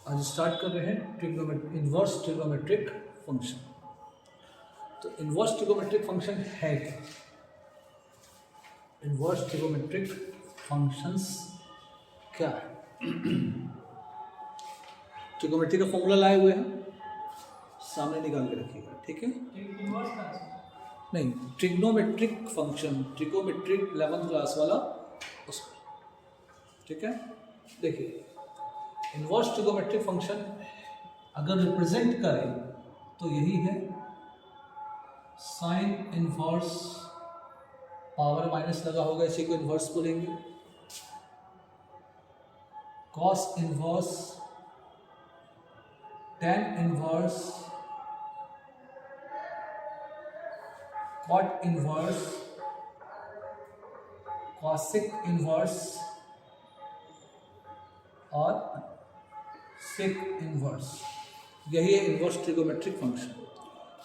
आज स्टार्ट कर रहे हैं इन्वर्स ट्रिग्नोमेट्रिक फंक्शन। तो इन्वर्स ट्रिग्नोमेट्रिक फंक्शन है क्या? इन्वर्स ट्रिग्नोमेट्रिक फंक्शंस क्या है? ट्रिग्नोमेट्री का फॉर्मूला लाए हुए हैं, सामने निकाल के रखिएगा, ठीक है? नहीं, trigonometric function, trigonometric 11th class वाला उसमें, ठीक है? देखिए, इन्वर्स ट्रिग्नोमेट्रिक फंक्शन अगर रिप्रेजेंट करें तो यही है, साइन इन्वर्स पावर माइनस लगा होगा, इसी को इन्वर्स बोलेंगे। Cos inverse, tan inverse, cot inverse, cosec inverse और सेक इन्वर्स, यही है इन्वर्स ट्रिग्नोमेट्रिक फंक्शन।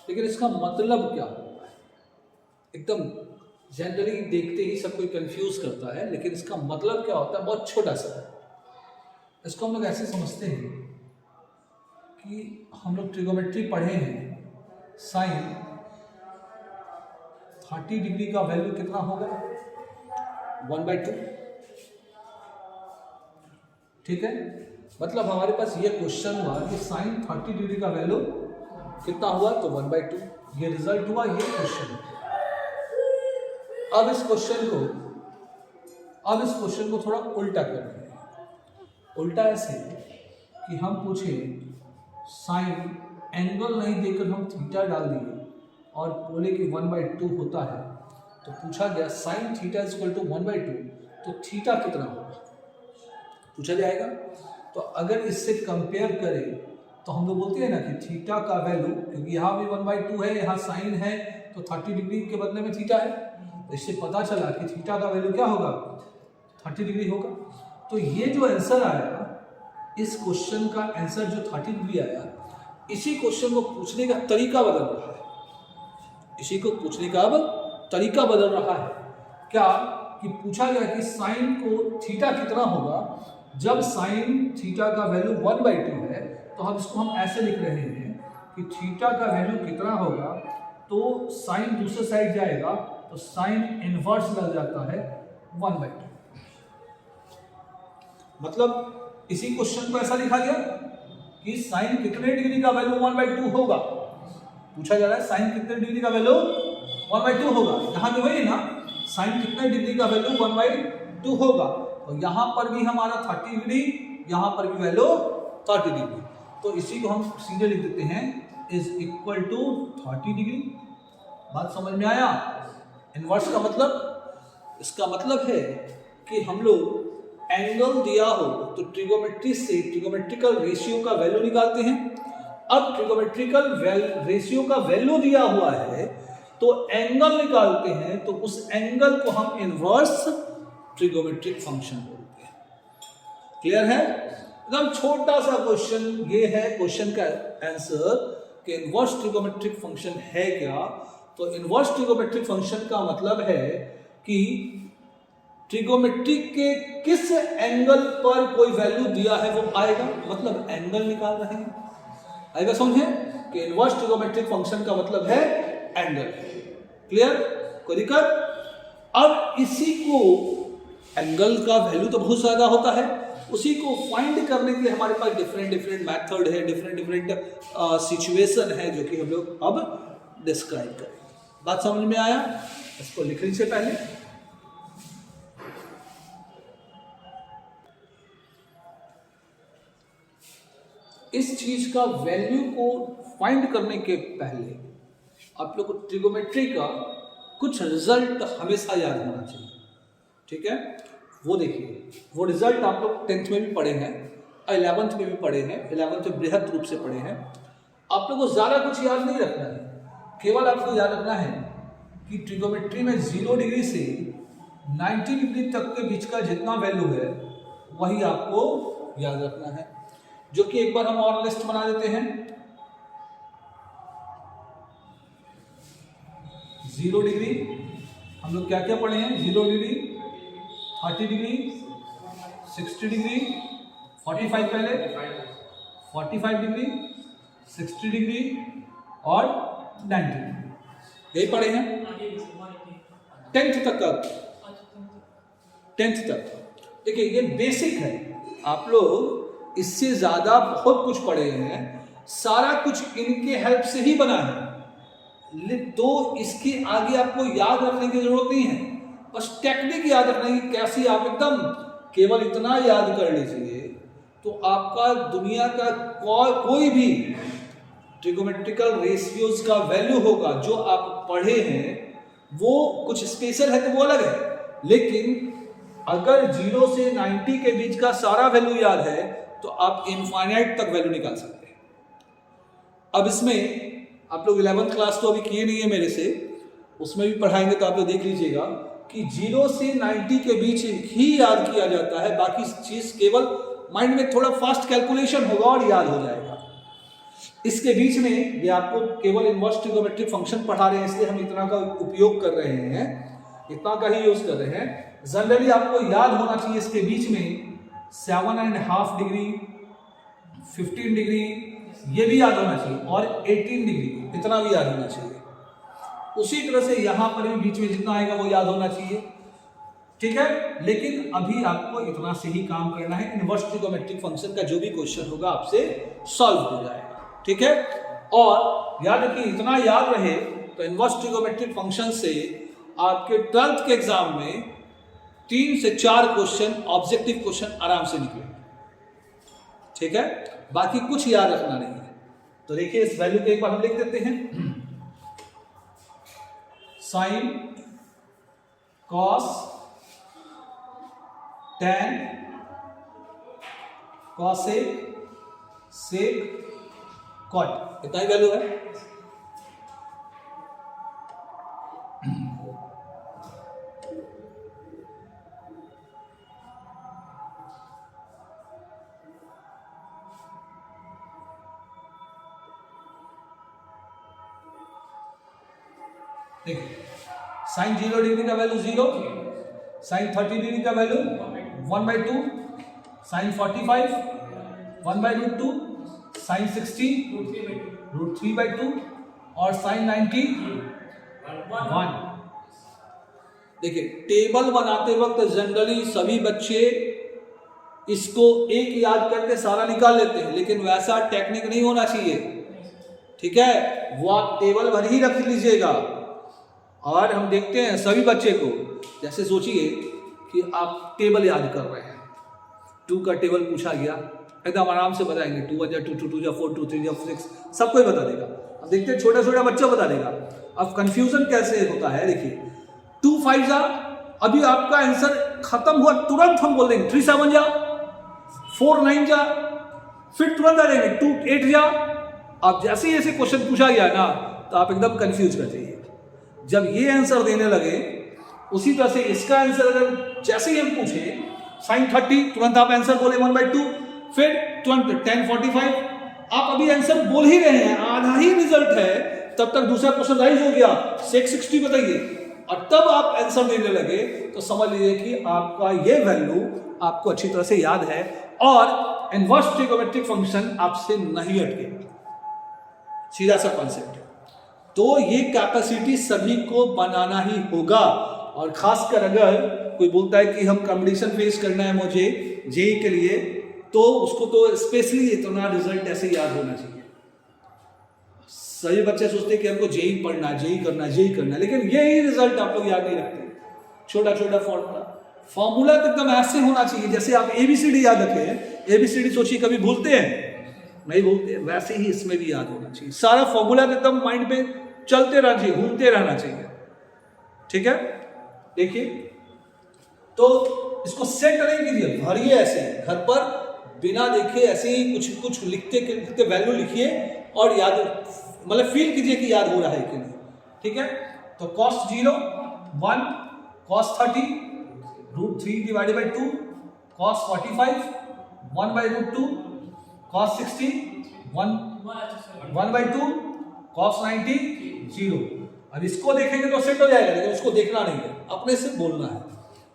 लेकिन इसका मतलब क्या होता है? एकदम जनरली देखते ही सब कोई कंफ्यूज करता है, लेकिन इसका मतलब क्या होता है बहुत छोटा सा है। इसको हम लोग ऐसे समझते हैं कि हम लोग ट्रिग्नोमेट्री पढ़े हैं, साइन 30 डिग्री का वैल्यू कितना होगा? 1/2, ठीक है? मतलब हमारे पास ये क्वेश्चन हुआ कि साइन 30 डिग्री का वैल्यू कितना हुआ, तो 1/2, ये रिजल्ट हुआ, ये क्वेश्चन है। अब इस क्वेश्चन को थोड़ा उल्टा कर रहे हैं। उल्टा ऐसे कि हम पूछे साइन, एंगल नहीं देकर हम थीटा डाल दिए और बोले कि 1/2 होता है, तो पूछा गया sin theta is equal to 1/2, तो थीटा कितना होगा पूछा जाएगा। तो अगर इससे कंपेयर करें तो हम लोग बोलते हैं ना कि थीटा का वैल्यू, क्योंकि यहाँ भी 1/2 है, यहाँ साइन है, तो 30 डिग्री के बदले में थीटा है, तो इससे पता चला कि थीटा का वैल्यू क्या होगा, 30 डिग्री होगा। तो ये जो आंसर आया, इस क्वेश्चन का आंसर जो 30 डिग्री आया, इसी क्वेश्चन को पूछने का तरीका बदल रहा है। इसी को पूछने का अब तरीका बदल रहा है। क्या कि पूछा गया कि साइन को थीटा कितना होगा जब साइन थीटा का वैल्यू 1/2 है, तो हम ऐसे लिख रहे हैं कि थीटा का वैल्यू कितना होगा, तो साइन दूसरे साइड जाएगा, तो साइन इनवर्स लग जाता है 1/2। मतलब इसी क्वेश्चन को ऐसा लिखा गया कि साइन कितने डिग्री का वैल्यू 1/2 होगा। पूछा जा रहा है साइन कितने डिग्री का वैल्यू 1/2 होगा। यहाँ पे वही ना, साइन कितने डिग्री का वैल्यू 1/2 होगा, तो यहाँ पर भी हमारा 30 डिग्री, यहाँ पर भी वैल्यू 30 डिग्री, तो इसी को हम सीधे लिख देते हैं इज इक्वल टू 30 डिग्री। बात समझ में आया? इन्वर्स का मतलब, इसका मतलब है कि हम लोग एंगल दिया हो तो ट्रिग्नोमेट्री से ट्रिग्नोमेट्रिकल रेशियो का वैल्यू निकालते हैं। अब ट्रिग्नोमेट्रिकल रेशियो का वैल्यू दिया हुआ है तो एंगल निकालते हैं, तो उस एंगल को हम इन्वर्स ट्रिग्नोमेट्रिक फंक्शन बोलते हैं। क्लियर है? एकदम छोटा सा क्वेश्चन ये है, क्वेश्चन का आंसर कि इन्वर्स ट्रिग्नोमेट्रिक फंक्शन है क्या। तो इन्वर्स ट्रिग्नोमेट्रिक फंक्शन का मतलब है कि ट्रिग्नोमेट्री के किस एंगल पर कोई वैल्यू दिया है वो आएगा, मतलब एंगल निकाल रहे हैं। आएगा समझे कि इन्वर्स ट्रिग्नोमेट्रिक फंक्शन का मतलब है एंगल। क्लियर? कोई दिक्कत? अब इसी को, एंगल का वैल्यू तो बहुत ज्यादा होता है, उसी को फाइंड करने के लिए हमारे पास डिफरेंट मेथड है, डिफरेंट सिचुएशन है, जो कि हम लोग अब डिस्क्राइब करेंगे। बात समझ में आया? इसको लिखने से पहले इस चीज का वैल्यू को फाइंड करने के पहले आप लोग को ट्रिग्नोमेट्री का कुछ रिजल्ट हमेशा याद होना चाहिए, ठीक है? वो देखिए, वो रिजल्ट आप लोग 10th में भी पढ़े हैं, 11th में भी पढ़े हैं, 11th में बृहद रूप से पढ़े हैं। आप लोग को ज़्यादा कुछ याद नहीं रखना है, केवल आपको याद रखना है कि ट्रिग्नोमेट्री में 0 डिग्री से 90 डिग्री तक के बीच का जितना वैल्यू है वही आपको याद रखना है, जो कि एक बार हम और लिस्ट बना देते हैं। 0 डिग्री हम लोग क्या क्या पढ़े हैं? 0 डिग्री, 30 डिग्री, 60 डिग्री, 45 पहले, 45 डिग्री, 60 डिग्री और 90 डिग्री। यही पढ़े हैं 10th तक का, 10th तक। देखिए ये बेसिक है, आप लोग इससे ज्यादा बहुत कुछ पढ़े हैं, सारा कुछ इनके हेल्प से ही बना है, तो इसके आगे आपको याद रखने की जरूरत नहीं है, बस टेक्निक याद रखना कि कैसी, आप एकदम केवल इतना याद कर लीजिए तो आपका दुनिया का कोई भी ट्रिगोमेट्रिकल रेशियोज का वैल्यू होगा जो आप पढ़े हैं वो कुछ स्पेशल है तो वो अलग है, लेकिन अगर 0 से 90 के बीच का सारा वैल्यू याद है तो आप इनफाइनाइट तक वैल्यू निकाल सकते हैं। अब इसमें आप लोग 11th क्लास तो अभी किए नहीं है मेरे से, उसमें भी पढ़ाएंगे तो आप लोग देख लीजिएगा कि 0 से 90 के बीच ही याद किया जाता है, बाकी चीज केवल माइंड में थोड़ा फास्ट कैलकुलेशन होगा और याद हो जाएगा। इसके बीच में ये आपको केवल इनवर्स ट्रिगोमेट्रिक फंक्शन पढ़ा रहे हैं, इसलिए हम इतना का उपयोग कर रहे हैं, इतना का ही यूज कर रहे हैं। जनरली आपको याद होना चाहिए इसके बीच में 7.5 डिग्री, 15 डिग्री ये भी याद होना चाहिए और 18 डिग्री इतना भी याद होना चाहिए। उसी तरह से यहां पर भी बीच में जितना आएगा वो याद होना चाहिए, ठीक है। लेकिन अभी आपको इतना से ही काम करना है, इनवर्स ट्रिगोमेट्रिक फंक्शन का जो भी क्वेश्चन होगा आपसे सॉल्व हो जाएगा, ठीक है। और याद रखिए इतना याद रहे तो इनवर्स ट्रिगोमेट्रिक फंक्शन से आपके 12th के एग्जाम में 3 से 4 क्वेश्चन ऑब्जेक्टिव क्वेश्चन आराम से निकलेंगे, ठीक है। बाकी कुछ याद रखना नहीं है। तो देखिए इस वैल्यू को एक बार हम लिख देते हैं, साइन, कॉस, टैन, कॉसेक, सेक, कॉट, इतना ही वैल्यू है। देखिए साइन 0 डिग्री का वैल्यू 0, साइन 30 डिग्री का वैल्यू 1/2, साइन 45 1/√2, साइन 60 √3/2 और साइन 90 1। देखिए टेबल बनाते वक्त जनरली सभी बच्चे इसको एक याद करके सारा निकाल लेते हैं, लेकिन वैसा टेक्निक नहीं होना चाहिए, ठीक है। वो आप टेबल भर ही रख लीजिएगा। और हम देखते हैं सभी बच्चे को, जैसे सोचिए कि आप टेबल याद कर रहे हैं, 2 का टेबल पूछा गया एकदम आराम से बताएंगे, 2 1 2 2 2 4 2 3 6 सब कोई बता देगा। अब देखते हैं छोटा छोटा बच्चा बता देगा। अब कंफ्यूजन कैसे होता है, देखिए 2 5 जा, अभी आपका आंसर खत्म हुआ तुरंत हम बोल देंगे 3 7 जा, 4 9 जा, फिर तुरंत आ जाएंगे 2 8 जा। अब जैसे ही ऐसे क्वेश्चन पूछा गया ना तो आप एकदम कंफ्यूज कर जाइए। जब ये आंसर देने लगे उसी तरह से इसका आंसर अगर जैसे ही हम पूछे साइन 30 तुरंत आप आंसर बोले 1/2, फिर तुरंत 10 45, आप अभी आंसर बोल ही रहे हैं, आधा ही रिजल्ट है, तब तक दूसरा क्वेश्चन राइज हो गया सेक 60 बताइए, और तब आप आंसर देने लगे तो समझ लीजिए कि आपका ये वैल्यू आपको अच्छी तरह से याद है और इनवर्स ट्रिगोमेट्रिक फंक्शन आपसे नहीं अटकेगा, सीधा सा कॉन्सेप्ट है। तो ये कैपेसिटी सभी को बनाना ही होगा, और खासकर अगर कोई बोलता है कि हम कंपटीशन फेस करना है मुझे जेई के लिए, तो उसको तो स्पेशली इतना रिजल्ट ऐसे याद होना चाहिए। सभी बच्चे सोचते हैं कि हमको जेई पढ़ना, जेई करना, जेई करना, लेकिन यही रिजल्ट आप लोग याद नहीं रखते। छोटा छोटा फॉर्मूला तो एकदम ऐसे होना चाहिए जैसे आप ABCD याद रखें। ABCD सोचिए कभी भूलते हैं? नहीं भूलते। वैसे ही इसमें भी याद होना चाहिए, सारा फॉर्मूला एकदम माइंड पे चलते रहना चाहिए, घूमते रहना चाहिए, ठीक है। देखिए तो इसको सेट नहीं कीजिए, भरिए ऐसे घर पर बिना देखे ऐसे ही कुछ कुछ लिखते वैल्यू लिखिए और याद मतलब फील कीजिए कि याद हो रहा है कि नहीं, ठीक है। तो cos 0 1, cos 30 √3/2, cos 45 1/√2, cos 60 1/2, cos 90 0। अब इसको देखेंगे तो सेट हो जाएगा, लेकिन उसको देखना नहीं है, अपने से बोलना है,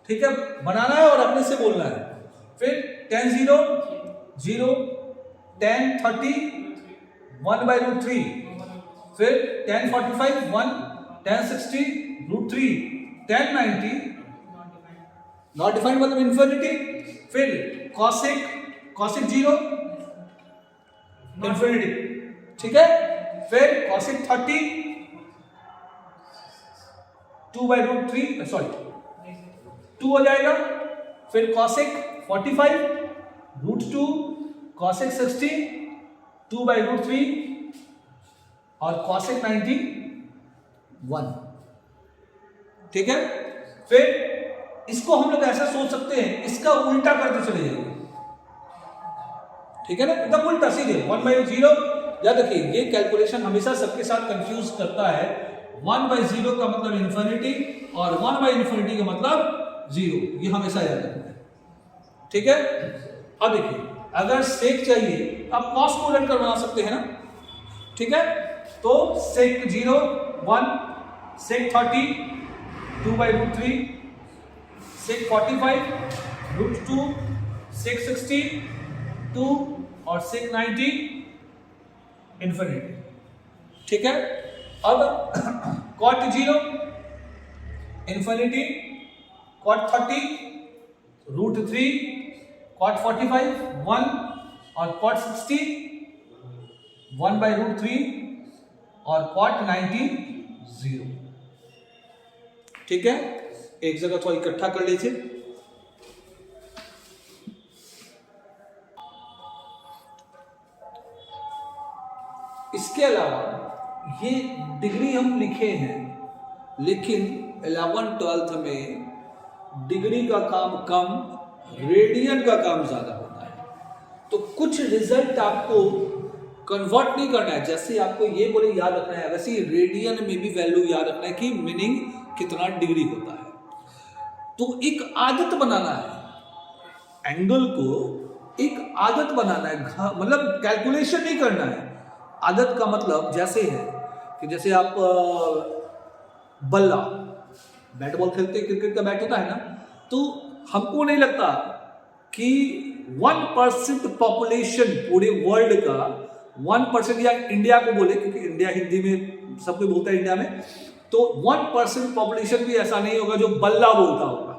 ठीक है। बनाना है और अपने से बोलना है। फिर tan 0 0, tan 30 1 by root 3, फिर tan 45 1, tan 60 root 3, tan 90 not defined मतलब इन्फिनिटी, फिर cosec 0 इन्फिनिटी, ठीक है, फिर cosec 30 2 by root 3 सॉरी 2 हो जाएगा, फिर cosec 45 root 2, cosec 60 2 by root 3 और cosec 90 1, ठीक है। फिर इसको हम लोग ऐसा सोच सकते हैं, इसका उल्टा करते चले जाइए, ठीक है ना, एकदम उल्टा सीधे 1 by 0। याद रखिए ये कैलकुलेशन हमेशा सबके साथ कंफ्यूज करता है, 1 by 0 का मतलब इन्फिनिटी और 1 by इन्फिनिटी का मतलब 0, ये हमेशा याद रखना है, ठीक है। अब देखिए अगर सेक चाहिए आप कॉस को उलट कर बना सकते हैं ना, ठीक है, तो सेक 0 1, सेक 30 2 by root 3, सेक 45 root 2, सेक 60 2 और सेक 90 इन्फिनिटी, ठीक है। अब cot 0 infinity, cot 30 root 3, cot 45 1 और cot 60 1 by root 3 और cot 90 0, ठीक है। एक जगह थोड़ा इकट्ठा कर लीजिए। इसके अलावा ये डिग्री हम लिखे हैं, लेकिन 11th-12th में डिग्री का काम कम, रेडियन का काम ज्यादा होता है। तो कुछ रिजल्ट आपको कन्वर्ट नहीं करना है, जैसे आपको ये बोले याद रखना है, वैसे रेडियन में भी वैल्यू याद रखना है कि मीनिंग कितना डिग्री होता है। तो एक आदत बनाना है, एंगल को एक आदत बनाना है, मतलब कैलकुलेशन नहीं करना है। आदत का मतलब जैसे है कि जैसे आप बल्ला बैट बॉल खेलते, क्रिकेट का बैट होता है ना, तो हमको नहीं लगता कि 1% पॉपुलेशन पूरे वर्ल्ड का 1% या इंडिया को बोले, क्योंकि इंडिया हिंदी में सब कोई बोलता है इंडिया में, तो 1% पॉपुलेशन भी ऐसा नहीं होगा जो बल्ला बोलता होगा।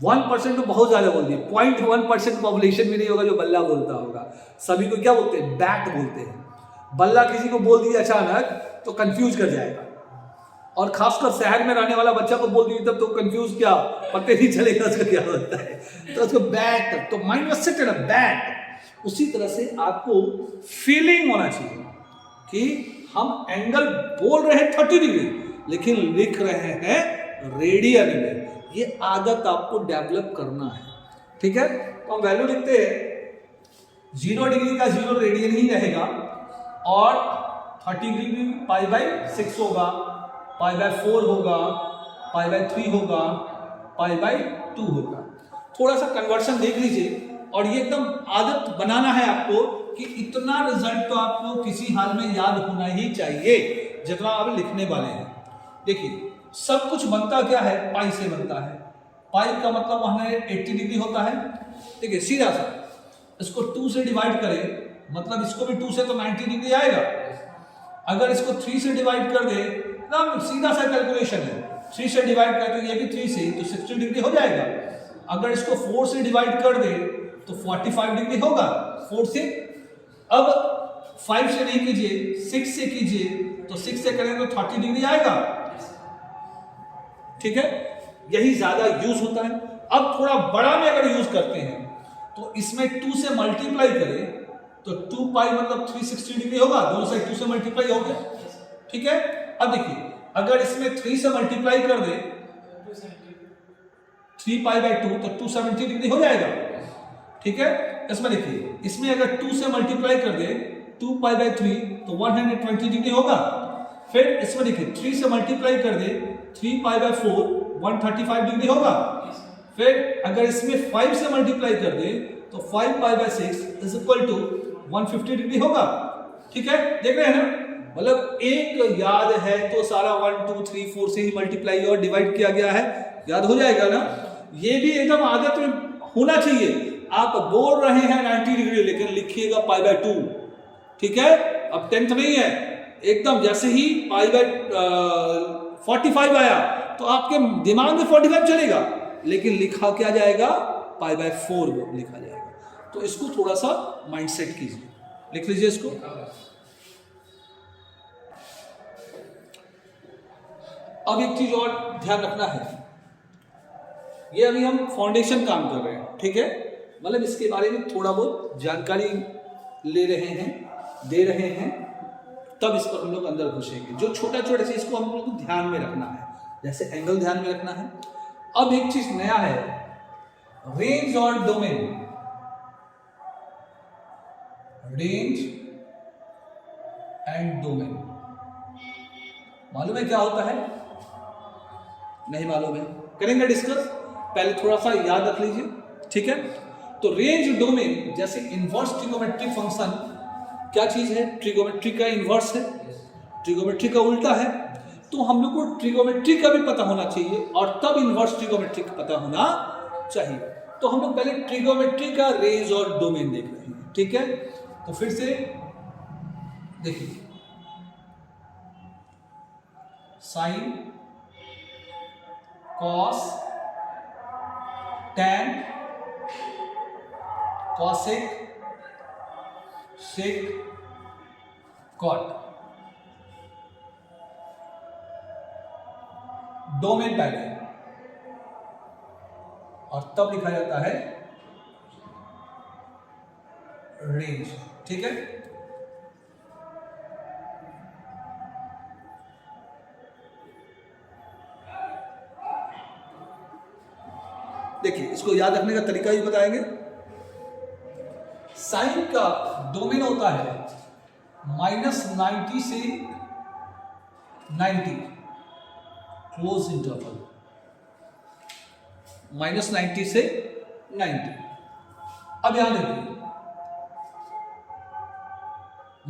1% तो बहुत ज्यादा बोल दिए, 0.1% पॉपुलेशन भी नहीं होगा जो बल्ला बोलता होगा। सभी को क्या बोलते हैं? बैट बोलते हैं। बल्ला किसी को बोल दिया अचानक तो कंफ्यूज कर जाएगा, और खासकर शहर में रहने वाला बच्चा को बोल दिए तब तो कंफ्यूज, क्या पता नहीं चलेगा उसका क्या होता है। तो उसको बैट, तो माइंड में सेट है बैट। उसी तरह से आपको फीलिंग होना चाहिए कि हम एंगल बोल रहे हैं 30 डिग्री, लेकिन लिख रहे हैं रेडियन में। ये आदत आपको डेवलप करना है, ठीक है। तो हम वैल्यू लिखते हैं, 0 डिग्री का 0 रेडियन ही रहेगा, और 30 डिग्री π/6 होगा, π/4 होगा, π/3 होगा, π/2 होगा। थोड़ा सा कन्वर्शन देख लीजिए, और ये एकदम आदत बनाना है आपको कि इतना रिजल्ट तो आपको किसी हाल में याद होना ही चाहिए जितना आप लिखने वाले हैं। देखिए सब कुछ बनता क्या है? पाई से बनता है। पाई का मतलब वहां 80 डिग्री होता है। देखिए सीधा सा इसको 2 से डिवाइड करें, मतलब इसको भी 2 से तो 90 डिग्री आएगा। अगर इसको 3 से डिवाइड कर दे, ना सीधा सा कैलकुलेशन है, 3 से डिवाइड कर तो ये भी 3 से तो 60 डिग्री हो जाएगा। अगर इसको 4 से डिवाइड कर दे तो 45 डिग्री होगा 4 से। अब 5 से नहीं कीजिए, 6 से कीजिए, तो 6 से करें तो 30 डिग्री आएगा, ठीक है। यही ज्यादा यूज होता है। अब थोड़ा बड़ा में अगर यूज करते हैं तो इसमें 2 से मल्टीप्लाई करें तो 2 पाई मतलब 360 डिग्री होगा, दोनों साइड 2 से मल्टीप्लाई हो गया, ठीक है। अब देखिए अगर इसमें 3 से मल्टीप्लाई कर दे 3π/2 तो 270 डिग्री हो जाएगा, ठीक है। इसमें देखिए इसमें अगर 2 से मल्टीप्लाई कर दे 2π/3 तो 120 डिग्री होगा। फिर इसमें देखिए 3 से मल्टीप्लाई कर दे 3π/4 135 डिग्री होगा। फिर अगर इसमें 5 से मल्टीप्लाई कर दे तो 5π/6 इज इक्वल टू 150 डिग्री होगा, ठीक है। देख रहे हैं ना, मतलब एक याद है तो सारा 1 2 3 4 से ही मल्टीप्लाई और डिवाइड किया गया है, याद हो जाएगा ना। ये भी एकदम आदत में होना चाहिए। आप बोल रहे हैं 90 डिग्री, लेकिन लिखिएगा पाई बाय 2, ठीक है। अब 10th नहीं है, एकदम जैसे ही पाई बाय 45 आया तो आपके दिमाग में 45 चलेगा, लेकिन लिखा क्या जाएगा, पाई बाय 4 लिखा जाएगा। तो इसको थोड़ा सा माइंडसेट कीजिए, लिख लीजिए इसको। अब एक चीज और ध्यान रखना है, ये अभी हम फाउंडेशन काम कर रहे हैं, ठीक है, मतलब इसके बारे में थोड़ा बहुत जानकारी ले रहे हैं, दे रहे हैं, तब इस पर हम लोग अंदर घुसेंगे। जो छोटा छोटा चीज को हम लोग को ध्यान में रखना है, जैसे एंगल ध्यान में रखना है। अब एक चीज नया है, रेंज और डोमेन। रेंज एंड डोमेन मालूम है क्या होता है? नहीं मालूम है, करेंगे डिस्कस, पहले थोड़ा सा याद रख लीजिए, ठीक है। तो रेंज डोमेन, जैसे इनवर्स ट्रिगोमेट्रिक फंक्शन क्या चीज है, ट्रिगोमेट्री का इनवर्स है, ट्रिगोमेट्री का उल्टा है। तो हम लोग को ट्रिगोमेट्री का भी पता होना चाहिए और तब इनवर्स ट्रिगोमेट्री का पता होना चाहिए। तो हम लोग पहले ट्रिगोमेट्री का रेंज और डोमेन देख रहे हैं, ठीक है। तो फिर से देखिए, साइन, कॉस, टैन, कॉसेक, सेक, कॉट। डोमेन पहले और तब लिखा जाता है रेंज, ठीक है। देखिए, इसको याद रखने का तरीका भी बताएंगे। साइन का डोमेन होता है -90 से 90, क्लोज इंटरवल, -90 से 90। अब यहां देखिए,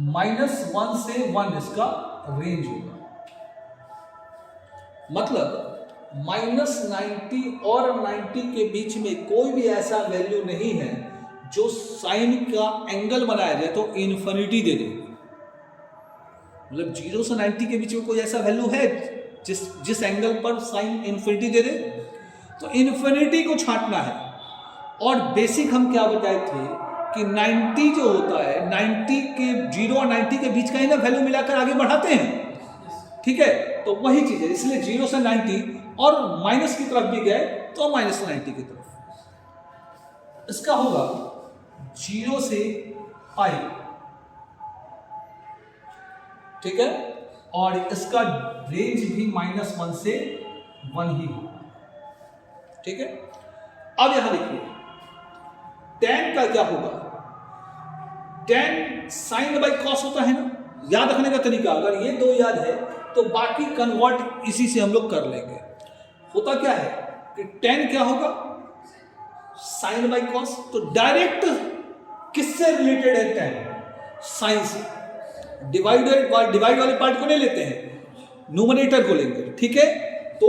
-1 से 1 इसका रेंज होगा, मतलब -90 और 90 के बीच में कोई भी ऐसा वैल्यू नहीं है जो साइन का एंगल बनाया जाए तो इन्फिनिटी दे दे। मतलब 0 से 90 के बीच में कोई ऐसा वैल्यू है जिस एंगल पर साइन इन्फिनिटी दे दे, तो इन्फिनिटी को छांटना है। और बेसिक हम क्या बताए थे कि 90 जो होता है, 90 के 0 और 90 के बीच का ही ना वैल्यू मिलाकर आगे बढ़ाते हैं, ठीक है। तो वही चीज है, इसलिए 0 से 90 और माइनस की तरफ भी गए तो -90 की तरफ। इसका होगा 0 से पाई, ठीक है, और इसका रेंज भी -1 से 1 ही होगा, ठीक है। अब यहां देखिए, tan का क्या होगा, tan साइन बाई कॉस होता है ना। याद रखने का तरीका, अगर ये दो याद है तो बाकी कन्वर्ट इसी से हम लोग कर लेंगे। होता क्या है कि tan क्या होगा, साइन बाई कॉस। तो डायरेक्ट किससे रिलेटेड है tan? साइन से। डिवाइड वाले पार्ट को नहीं लेते हैं, न्यूमरेटर को लेंगे, ठीक है। तो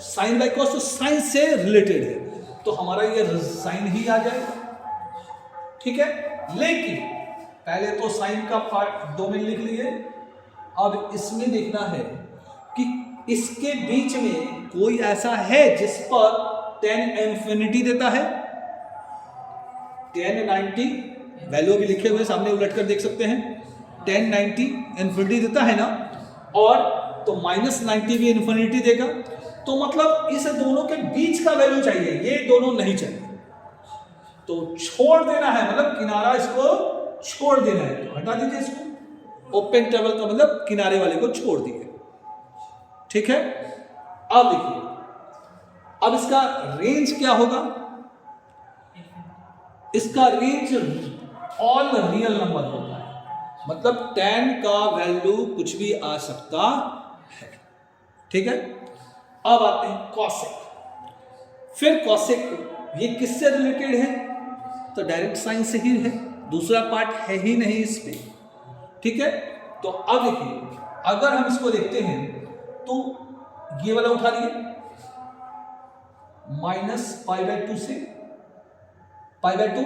साइन बाई कॉस तो साइन से रिलेटेड है, तो हमारा ये साइन ही आ जाएगा, ठीक है। लेकिन पहले तो साइन का पार्ट डोमेन लिख लिए। अब इसमें देखना है कि इसके बीच में कोई ऐसा है जिस पर tan इन्फिनिटी देता है। tan 90 वैल्यू भी लिखे हुए सामने उलट कर देख सकते हैं, tan 90 इन्फिनिटी देता है ना, और तो -90 भी इन्फिनिटी देगा। तो मतलब इस दोनों के बीच का वैल्यू चाहिए, ये दोनों नहीं चाहिए, तो छोड़ देना है, मतलब किनारा इसको छोड़ देना है, तो हटा दीजिए इसको। ओपन टेबल का मतलब किनारे वाले को छोड़ दिए, ठीक है। अब देखिए, अब इसका रेंज क्या होगा, इसका रेंज ऑल रियल नंबर होता है, मतलब tan का वैल्यू कुछ भी आ सकता है, ठीक है। अब आते हैं कॉसेक। फिर कॉसेक ये किससे रिलेटेड है, तो डायरेक्ट साइन से ही है, दूसरा पार्ट है ही नहीं इस पे, ठीक है। तो अब देखिए, अगर हम इसको देखते हैं तो ये वाला उठा लिए, -π/2 से π/2।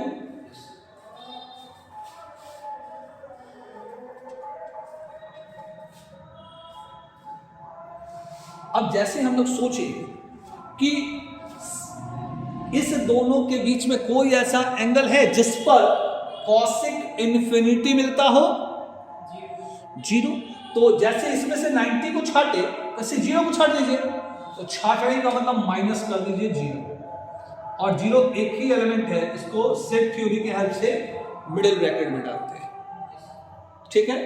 अब जैसे हम लोग सोचे कि इस दोनों के बीच में कोई ऐसा एंगल है जिस पर कॉसिक इन्फिनिटी मिलता हो, 0। तो जैसे इसमें से 90 को छाटे, वैसे 0 को छाट दीजिए। तो छाटने का मतलब माइनस कर दीजिए 0, और 0 एक ही एलिमेंट है, इसको सेट थ्योरी के हेल्प से मिडिल ब्रैकेट में डालते हैं, ठीक है।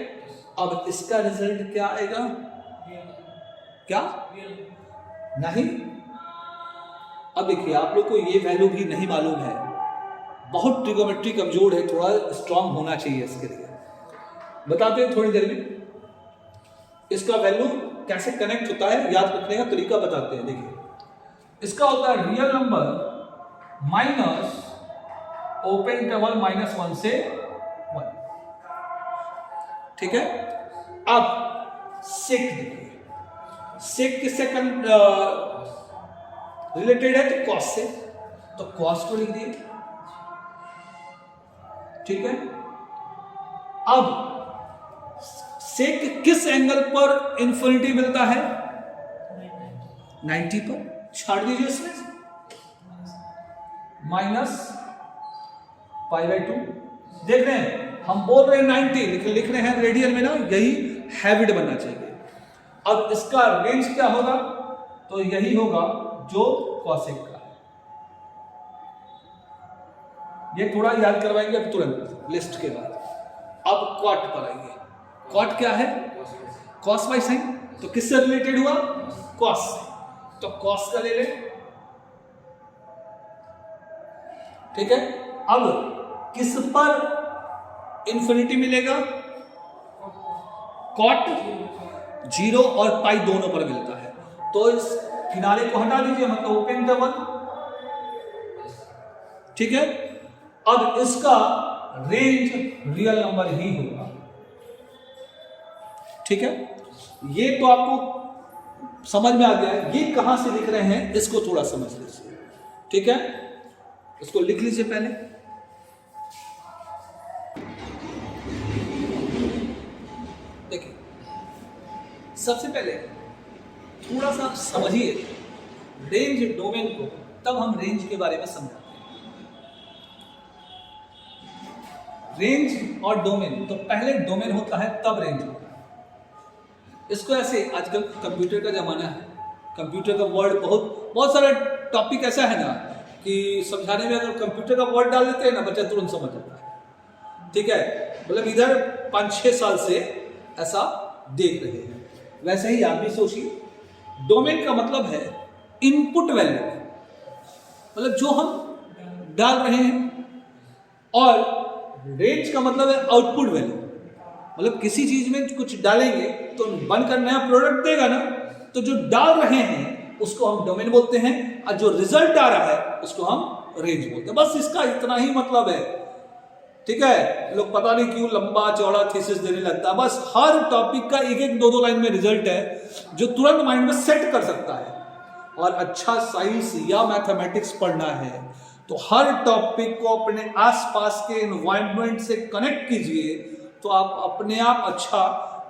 अब इसका रिजल्ट क्या आएगा? क्या नहीं? अब देखिए, आप लोग को ये वैल्यू भी नहीं मालूम है, बहुत ट्रिगोमेट्री कमजोर है, थोड़ा स्ट्रांग होना चाहिए इसके लिए। बताते हैं थोड़ी देर में इसका वैल्यू कैसे कनेक्ट होता है, याद रखने का तरीका बताते हैं। देखिए, इसका होता है real number minus open interval -1 से 1, ठीक है। अब सेक देखिए, सेक किससे रिलेटेड है? तो कॉस से, तो कॉस को लिख दिए, ठीक है। अब सेक किस एंगल पर इन्फिनिटी मिलता है? 90 पर, छाड़ दीजिए इसमें -π/2। देख रहे हैं, हम बोल रहे हैं 90, लेकिन लिख रहे हैं रेडियन में ना, यही हैबिट बनना चाहिए। अब इसका रेंज क्या होगा? तो यही होगा जो कॉसेक का है। ये थोड़ा याद करवाएंगे अब तुरंत लिस्ट के बाद। अब क्वाट पर आएंगे। क्वाट क्या है? Cos by sine. तो किससे रिलेटेड हुआ? कॉस से, तो कॉस का ले ले, ठीक है। अब किस पर इन्फिनिटी मिलेगा? कॉट 0 और पाई दोनों पर मिलता है, तो इस किनारे को हटा दीजिए, मतलब ओपन इंटरवल, ठीक है। अब इसका रेंज रियल नंबर ही होगा, ठीक है। ये तो आपको समझ में आ गया है। ये कहां से लिख रहे हैं इसको थोड़ा समझ लीजिए, ठीक है। इसको लिख लीजिए पहले। देखिए, सबसे पहले थोड़ा सा समझिए रेंज डोमेन को, तब हम रेंज के बारे में समझाते हैं। रेंज और डोमेन, तो पहले डोमेन होता है तब रेंज होता है। इसको ऐसे, आजकल कंप्यूटर का जमाना है, कंप्यूटर का वर्ड बहुत सारा टॉपिक ऐसा है ना कि समझाने में अगर कंप्यूटर का वर्ड डाल देते हैं ना, बच्चा तुरंत समझ जाता है, ठीक है। मतलब इधर 5-6 साल से ऐसा देख रहे हैं, वैसे ही आप भी सोचिए। डोमेन का मतलब है इनपुट वैल्यू, मतलब जो हम डाल रहे हैं, और रेंज का मतलब है आउटपुट वैल्यू, मतलब किसी चीज में कुछ डालेंगे तो बनकर नया प्रोडक्ट देगा ना, तो जो डाल रहे हैं उसको हम डोमेन बोलते हैं, और जो रिजल्ट आ रहा है उसको हम रेंज बोलते हैं। बस इसका इतना ही मतलब है, ठीक है। लोग पता नहीं क्यों लंबा चौड़ा थीसिस देने लगता है। बस हर टॉपिक का 1-1, 2-2 लाइन में रिजल्ट है जो तुरंत माइंड में सेट कर सकता है। और अच्छा साइंस या मैथमेटिक्स पढ़ना है तो हर टॉपिक को अपने आसपास के एनवायरनमेंट से कनेक्ट कीजिए, तो आप अपने आप अच्छा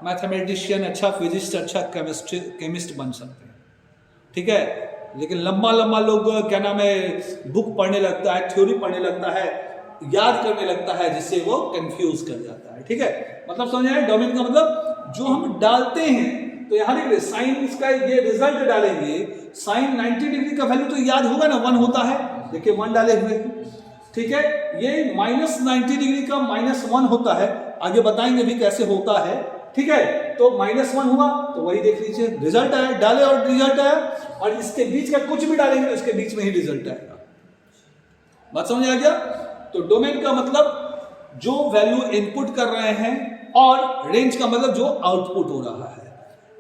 मैथमेटिशियन, अच्छा फिजिस्ट, अच्छा केमिस्ट बन सकते हैं, ठीक है। लेकिन लंबा लोग क्या नाम है, बुक पढ़ने लगता है, थ्योरी पढ़ने लगता है, याद करने लगता है, जिससे वो कंफ्यूज कर जाता है, ठीक है। मतलब समझ आए? डोमेन का मतलब जो हम डालते हैं, तो यहाँ देखिए साइन, इसका ये रिजल्ट डालेंगे, साइन 90 डिग्री का वैल्यू तो याद होगा ना, 1 होता है, देखिए 1 डाले हुए, ठीक है। ये -90 डिग्री का -1 होता है, आगे बताएंगे भी कैसे होता है, ठीक है। तो -1 हुआ तो वही देख लीजिए, रिजल्ट आया, डाले और रिजल्ट आया, और इसके बीच का कुछ भी डालेंगे तो इसके बीच में ही रिजल्ट आएगा। बात समझ आ गया? तो डोमेन का मतलब जो वैल्यू इनपुट कर रहे हैं, और रेंज का मतलब जो आउटपुट हो रहा है।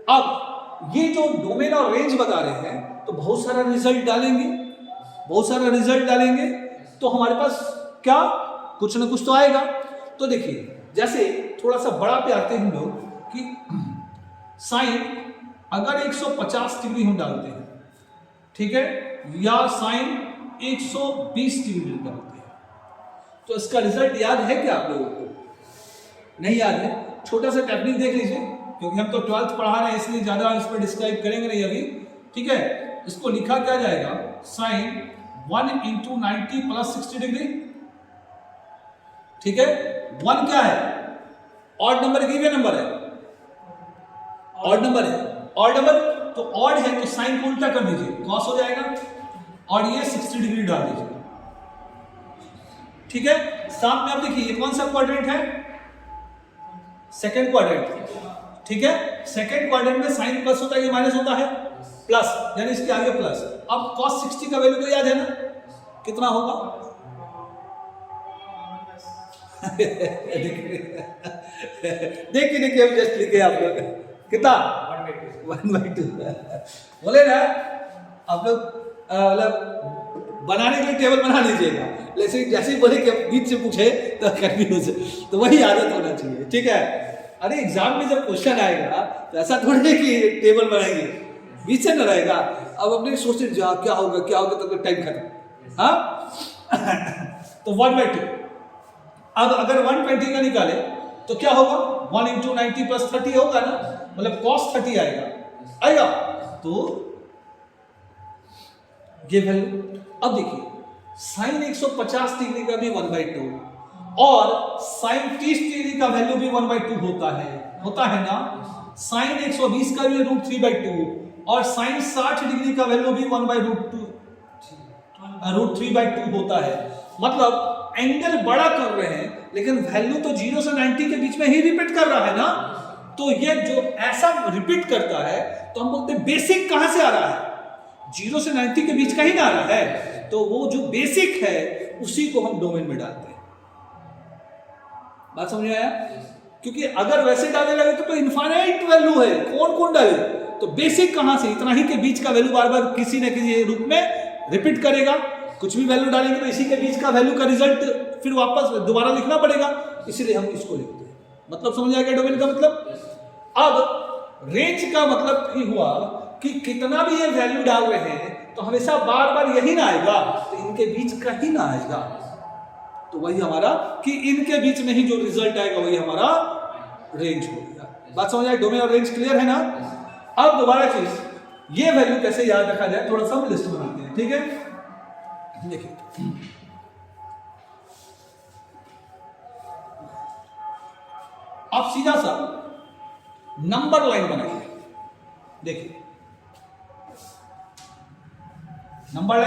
अब ये जो डोमेन और रेंज बता रहे हैं, तो बहुत सारा रिजल्ट डालेंगे, तो हमारे पास क्या कुछ ना कुछ तो आएगा। तो देखिए, जैसे थोड़ा सा बड़ा पे आते हैं हम लोग कि साइन अगर 150 डिग्री हम डालते हैं, ठीक है, या साइन 120 डिग्री डालते हैं, तो इसका रिजल्ट याद है क्या आप लोगों को? नहीं याद है? छोटा सा टेक्निक देख लीजिए, क्योंकि हम तो 12th पढ़ा रहे हैं इसलिए ज़्यादा इस पर डिस्क्राइब करेंगे नहीं अभी, ठीक है। इसको लिखा क्या जाएगा, साइन 1 × 90 + 60 डिग्री, ठीक है। 1 क्या है, ऑड नंबर की नंबर है, ऑड नंबर है, ऑड नंबर तो ऑड है तो साइन को उल्टा कर दीजिए, कॉस हो जाएगा, और ये 60 डिग्री डाल दीजिए, ठीक है। साथ में आप देखिए ये कौन सा क्वाड्रेंट है, सेकंड क्वाड्रेंट, ठीक है। सेकंड क्वाड्रेंट में साइन प्लस होता है, ये माइनस होता है, प्लस, यानी इसके आगे प्लस। अब cos 60 का वैल्यू तो याद है ना, कितना होगा? देखिए हम जस्ट लिखे आप लोग, कितना 1/2 बोले ना आप लोग, मतलब बनाने के लिए टेबल बना लीजिएगा, लेकिन जैसे ही बोले कि बीच से पूछे तो कंफ्यूज, तो वही आदत होना चाहिए, ठीक है। अरे एग्जाम में जब क्वेश्चन आएगा तो ऐसा थोड़ी है कि टेबल बनाएंगे, बीच से न रहेगा। अब अपने सोचते जा क्या होगा तो टाइम खत्म, हाँ। तो 1/2, अब अगर 120 का निकाले तो क्या होगा, 1 × 90 + 30 होगा ना, मतलब cos 30 आएगा, तो ये वैल्यू। अब देखिए साइन 150 डिग्री का भी 1/2 और साइन 30 डिग्री का वैल्यू भी 1/2 होता है ना। साइन 120 का भी √3/2 और साइन 60 डिग्री का वैल्यू भी 1/√3/2 होता है। मतलब एंगल बड़ा कर रहे हैं लेकिन वैल्यू तो 0 से 90 के बीच में ही रिपीट कर रहा है ना। तो ये जो ऐसा रिपीट करता है तो हम बोलते हैं बेसिक कहां से आ रहा है, 0 से 90 के बीच का ही ना आ रहा है, तो वो जो बेसिक है उसी को हम डोमेन में डालते हैं। बात समझ में आया? क्योंकि अगर वैसे डालने लगे तो इनफाइनाइट वैल्यू है, कौन डाले, तो बेसिक कहां से, इतना ही के बीच का वैल्यू बार बार किसी न किसी रूप में रिपीट करेगा। कुछ भी वैल्यू डालेंगे तो इसी के बीच का वैल्यू का रिजल्ट फिर वापस दोबारा लिखना पड़ेगा, इसलिए हम इसको लिखते हैं। मतलब समझ आ गया डोमेन का मतलब। अब रेंज का मतलब ही हुआ कि कितना भी ये वैल्यू डाल रहे हैं तो हमेशा बार बार यही ना आएगा, तो इनके बीच का ही ना आएगा, तो वही हमारा कि इनके बीच में ही जो रिजल्ट आएगा वही हमारा रेंज हो गया। बात समझ आए, डोमेन और रेंज क्लियर है ना। अब दोबारा चीज, ये वैल्यू कैसे याद रखा जाए, थोड़ा सा लिस्ट बनाते हैं, ठीक है। देखिए आप सीधा सा नंबर लाइन बनाइए, देखिए नंबर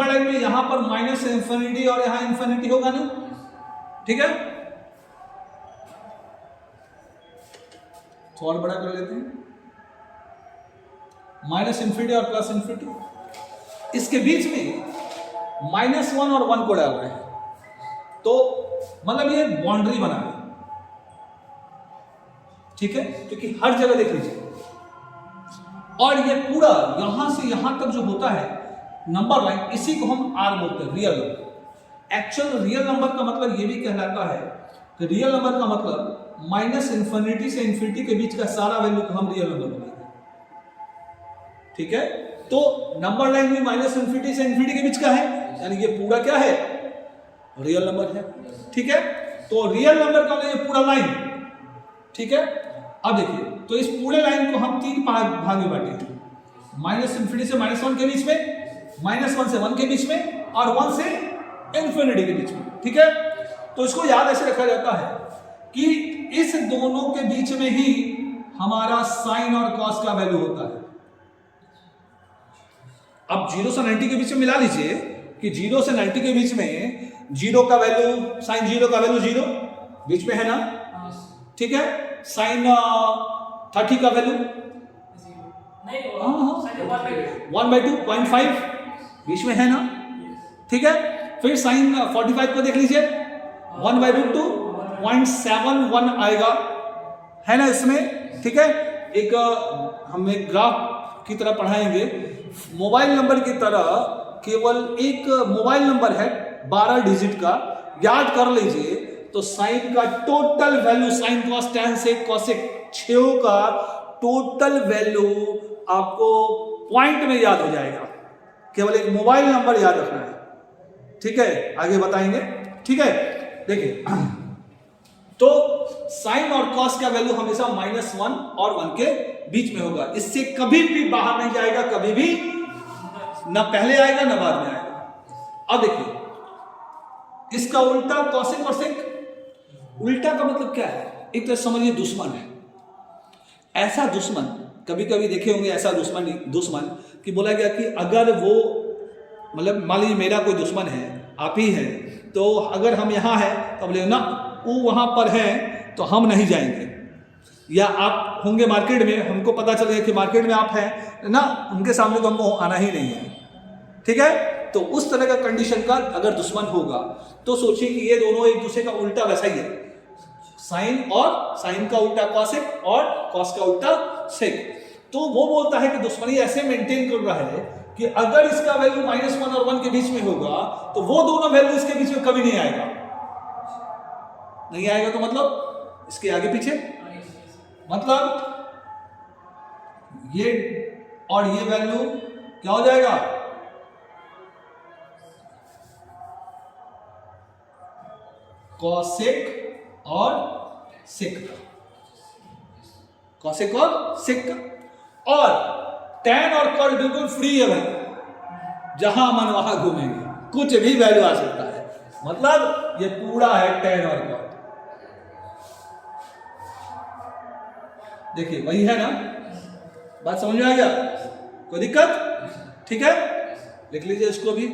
लाइन में यहां पर माइनस इंफिनिटी और यहां इंफिनिटी होगा ना, ठीक है। तो और बड़ा कर लेते हैं, माइनस इंफिनिटी और प्लस इंफिनिटी, इसके बीच में -1 और 1 को डाल रहे हैं, तो मतलब ये बाउंड्री बना है, ठीक है। क्योंकि हर जगह देख लीजिए, और ये पूरा यहां से यहां तक जो होता है नंबर लाइन, इसी को हम आर बोलते हैं, real number. Actual real number का मतलब ये भी कहलाता है कि रियल नंबर का मतलब माइनस इंफिनिटी से इंफिनिटी के बीच का सारा वैल्यू को हम रियल नंबर बोलेंगे, ठीक है। तो नंबर लाइन भी माइनस इंफिनिटी से इंफिनिटी के बीच का है, यानी ये पूरा क्या है, रियल नंबर है, ठीक है। तो रियल नंबर का ये पूरा लाइन, ठीक है। अब देखिए, तो इस पूरे लाइन को हम 3 भाग में बांटे, माइनस इंफिनिटी से -1 के बीच में, -1 से 1 के बीच में, और 1 से इंफिनिटी के बीच में, ठीक है। तो इसको याद ऐसे रखा जाता है कि इस दोनों के बीच में ही हमारा साइन और कॉस का वैल्यू होता है। अब 0 से 90 के बीच में मिला लीजिए कि 0 से 90 के बीच में 0 का वैल्यू, साइन 0 का वैल्यू 0 बीच में है ना, ठीक है। साइन 30 का वैल्यू 1/2.5 बीच में है ना, ठीक है। फिर साइन 45 को देख लीजिए, 1/2.71 आएगा, है ना इसमें, ठीक है। एक हम एक ग्राफ की तरह पढ़ाएंगे, मोबाइल नंबर की तरह केवल एक मोबाइल नंबर है 12 डिजिट का, याद कर लीजिए। तो साइन का total value, sin cos tan sec cosec 6 का टोटल वैल्यू आपको पॉइंट में याद हो जाएगा, केवल एक मोबाइल नंबर याद रखना है, ठीक है, आगे बताएंगे। ठीक है, देखिए तो साइन और कॉस का वैल्यू हमेशा -1 और 1 के बीच में होगा, इससे कभी भी बाहर नहीं जाएगा, कभी भी ना पहले आएगा ना बाद में आएगा। अब देखिए इसका उल्टा कॉसेक और सेक। उल्टा का मतलब क्या है? एक तरह समझिए दुश्मन है। ऐसा दुश्मन, कभी कभी देखे होंगे ऐसा दुश्मन कि बोला गया कि अगर वो मतलब मान लीजिए मेरा कोई दुश्मन है, आप ही है, तो अगर हम यहाँ हैं तो बोले ना वो वहाँ पर है तो हम नहीं जाएंगे, या आप होंगे मार्केट में, हमको पता चल गया कि मार्केट में आप हैं ना, उनके सामने तो हमको आना ही नहीं है। ठीक है, तो उस तरह का कंडीशन का अगर दुश्मन होगा तो सोचिए कि ये दोनों एक दूसरे का उल्टा वैसा ही है, साइन और साइन का उल्टा कॉसेक और कॉस का उल्टा सेक। तो वो बोलता है कि दुश्मनी ऐसे मेंटेन कर रहा है कि अगर इसका वैल्यू -1 और 1 के बीच में होगा तो वो दोनों वैल्यू इसके बीच में कभी नहीं आएगा। नहीं आएगा तो मतलब इसके आगे पीछे, मतलब ये और ये वैल्यू क्या हो जाएगा? कॉसेक और सेक, कॉसेक और सेक। और टैन और कॉट बिल्कुल फ्री है भाई, जहां मन वहां घूमेंगे, कुछ भी वैल्यू आ सकता है, मतलब ये पूरा है टैन और कॉट। देखिए वही है ना, बात समझ में आ गया? कोई दिक्कत? ठीक है, लिख लीजिए इसको भी।